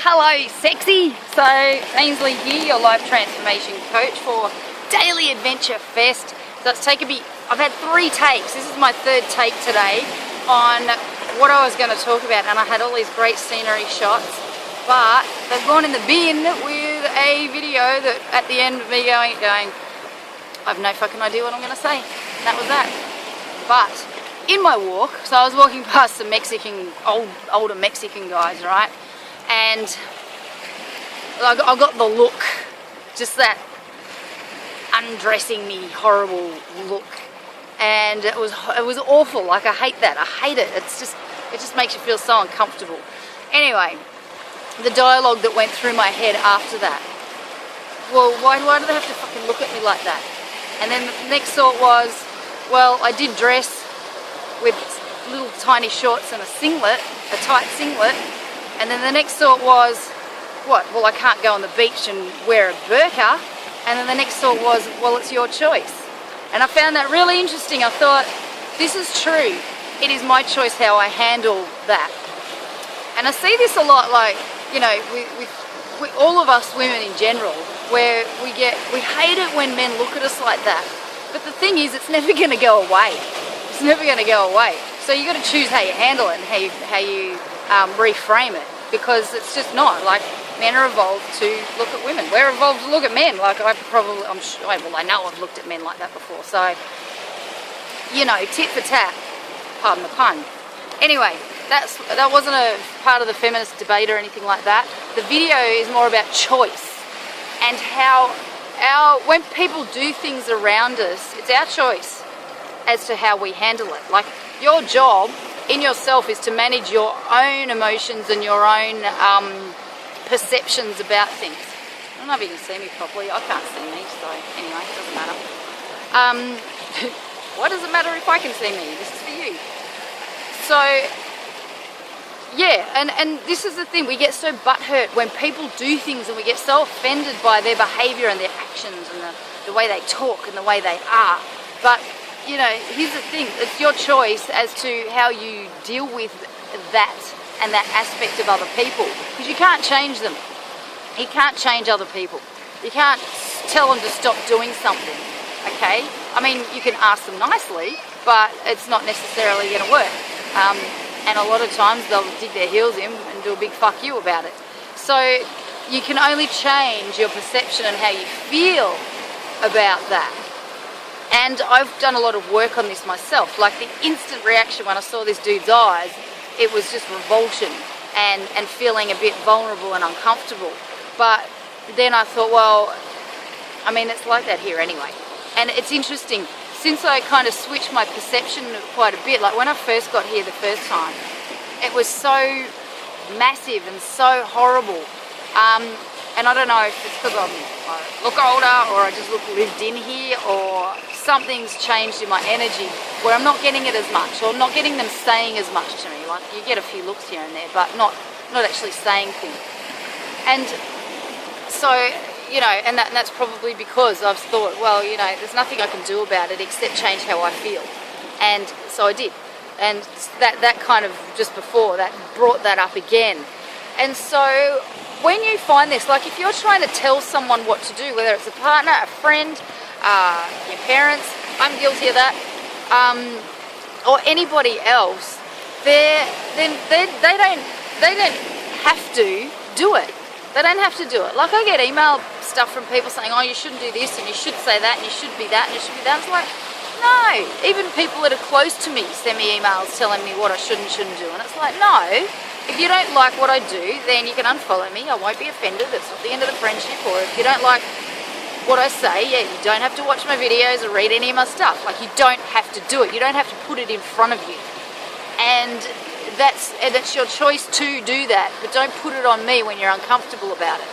Hello sexy! So Ainsley here, your life transformation coach for Daily Adventure Fest. So it's taken me, I've had 3 takes, this is my 3rd take today on what I was going to talk about, and I had all these great scenery shots, but they've gone in the bin with a video that at the end of me going, I have no fucking idea what I'm going to say. And that was that. But in my walk, so I was walking past some older Mexican guys, right? And I got the look, just that undressing me horrible look, and it was awful. Like, I hate that. I hate it. It just makes you feel so uncomfortable. Anyway, the dialogue that went through my head after that, well, why do they have to fucking look at me like that? And then the next thought was, well, I did dress with little tiny shorts and a singlet, a tight singlet. And then the next thought was, what? Well, I can't go on the beach and wear a burqa. And then the next thought was, well, it's your choice. And I found that really interesting. I thought, this is true. It is my choice how I handle that. And I see this a lot, like, you know, with all of us women in general, where we hate it when men look at us like that. But the thing is, it's never going to go away. It's never going to go away. So you got to choose how you handle it and how you reframe it, because it's just not like men are evolved to look at women. We're evolved to look at men. Like, I know I've looked at men like that before. So, you know, tit for tat, pardon the pun. Anyway, that wasn't a part of the feminist debate or anything like that. The video is more about choice and how when people do things around us, it's our choice as to how we handle it. Like, your job in yourself is to manage your own emotions and your own perceptions about things. I don't know if you can see me properly. I can't see me, so anyway, it doesn't matter. Why does it matter if I can see me? This is for you. So, yeah, and this is the thing. We get so butthurt when people do things, and we get so offended by their behaviour and their actions and the way they talk and the way they are. But you know, here's the thing, it's your choice as to how you deal with that and that aspect of other people, because you can't change them. You can't change other people. You can't tell them to stop doing something, okay? I mean, you can ask them nicely, but it's not necessarily going to work. And a lot of times they'll dig their heels in and do a big fuck you about it. So you can only change your perception and how you feel about that. And I've done a lot of work on this myself. Like, the instant reaction when I saw this dude's eyes, it was just revulsion and feeling a bit vulnerable and uncomfortable. But then I thought, well, I mean, it's like that here anyway. And it's interesting, since I kind of switched my perception quite a bit, like when I first got here the first time, it was so massive and so horrible. And I don't know if it's because I look older, or I just look lived in here, or something's changed in my energy where I'm not getting it as much, or not getting them saying as much to me. Like, you get a few looks here and there, but not actually saying things. And so, you know, and that's probably because I've thought, well, you know, there's nothing I can do about it except change how I feel. And so I did. And that kind of, just before that, brought that up again. And so when you find this, like, if you're trying to tell someone what to do, whether it's a partner, a friend, your parents, I'm guilty of that, or anybody else, they don't have to do it. They don't have to do it. Like, I get email stuff from people saying, oh, you shouldn't do this, and you should say that, and you should be that, and you should be that. It's like, no. Even people that are close to me send me emails telling me what I should and shouldn't do, and it's like, no. If you don't like what I do, then you can unfollow me. I won't be offended. That's not the end of the friendship. Or if you don't like what I say, yeah, you don't have to watch my videos or read any of my stuff. Like, you don't have to do it. You don't have to put it in front of you. And that's your choice to do that. But don't put it on me when you're uncomfortable about it.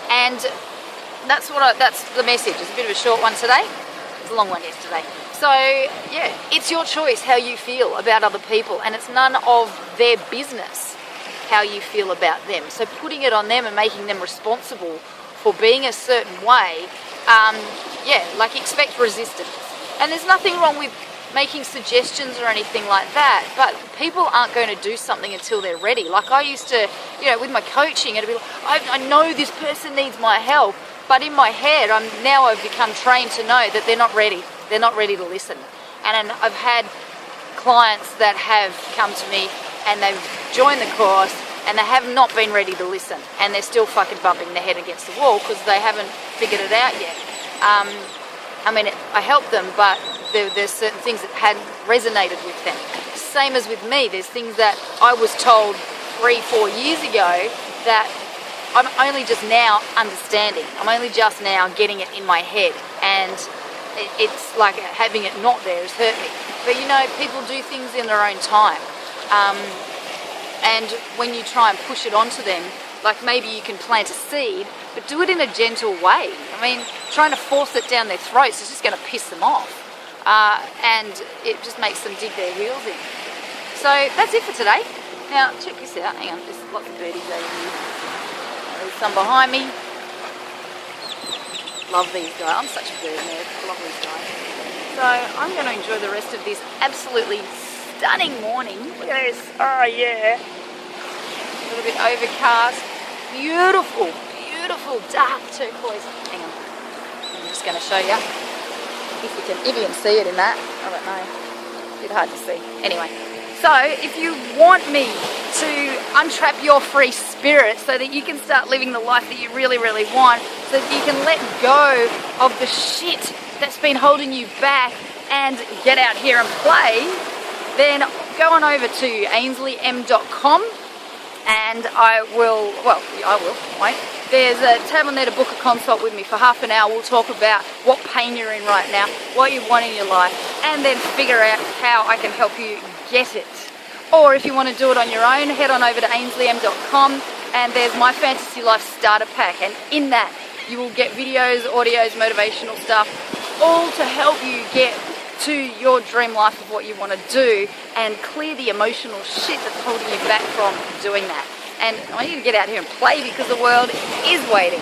And that's the message. It's a bit of a short one today. It's a long one yesterday. So, yeah, it's your choice how you feel about other people, and it's none of their business how you feel about them. So putting it on them and making them responsible for being a certain way, yeah, like, expect resistance. And there's nothing wrong with making suggestions or anything like that, but people aren't going to do something until they're ready. Like I used to, with my coaching, it'd be like, I know this person needs my help, but in my head, I've become trained to know that they're not ready. They're not ready to listen. And I've had clients that have come to me and they've joined the course and they have not been ready to listen, and they're still fucking bumping their head against the wall because they haven't figured it out yet. I help them, but there's certain things that hadn't resonated with them. Same as with me, there's things that I was told 3-4 years ago that I'm only just now understanding. I'm only just now getting it in my head, and it's like having it not there has hurt me. But people do things in their own time. And when you try and push it onto them, like maybe you can plant a seed, but do it in a gentle way. Trying to force it down their throats is just going to piss them off. And it just makes them dig their heels in. So that's it for today. Now, check this out. Hang on, there's lots of birdies over here. There's some behind me. Love these guys. I'm such a bird nerd. Love these guys. So I'm going to enjoy the rest of this absolutely stunning morning. Look at this. Oh yeah. A little bit overcast. Beautiful, beautiful dark turquoise. Hang on. I'm just going to show you. If you can see it in that. I don't know. A bit hard to see. Anyway. So if you want me to untrap your free spirit so that you can start living the life that you really, really want, so that you can let go of the shit that's been holding you back and get out here and play, then go on over to ainsleym.com and I will, won't. There's a tab on there to book a consult with me for half an hour. We'll talk about what pain you're in right now, what you want in your life, and then figure out how I can help you get it. Or if you want to do it on your own, head on over to ainsleym.com and there's my Fantasy Life Starter Pack, and in that you will get videos, audios, motivational stuff, all to help you get to your dream life of what you want to do and clear the emotional shit that's holding you back from doing that. And I want you to get out here and play because the world is waiting.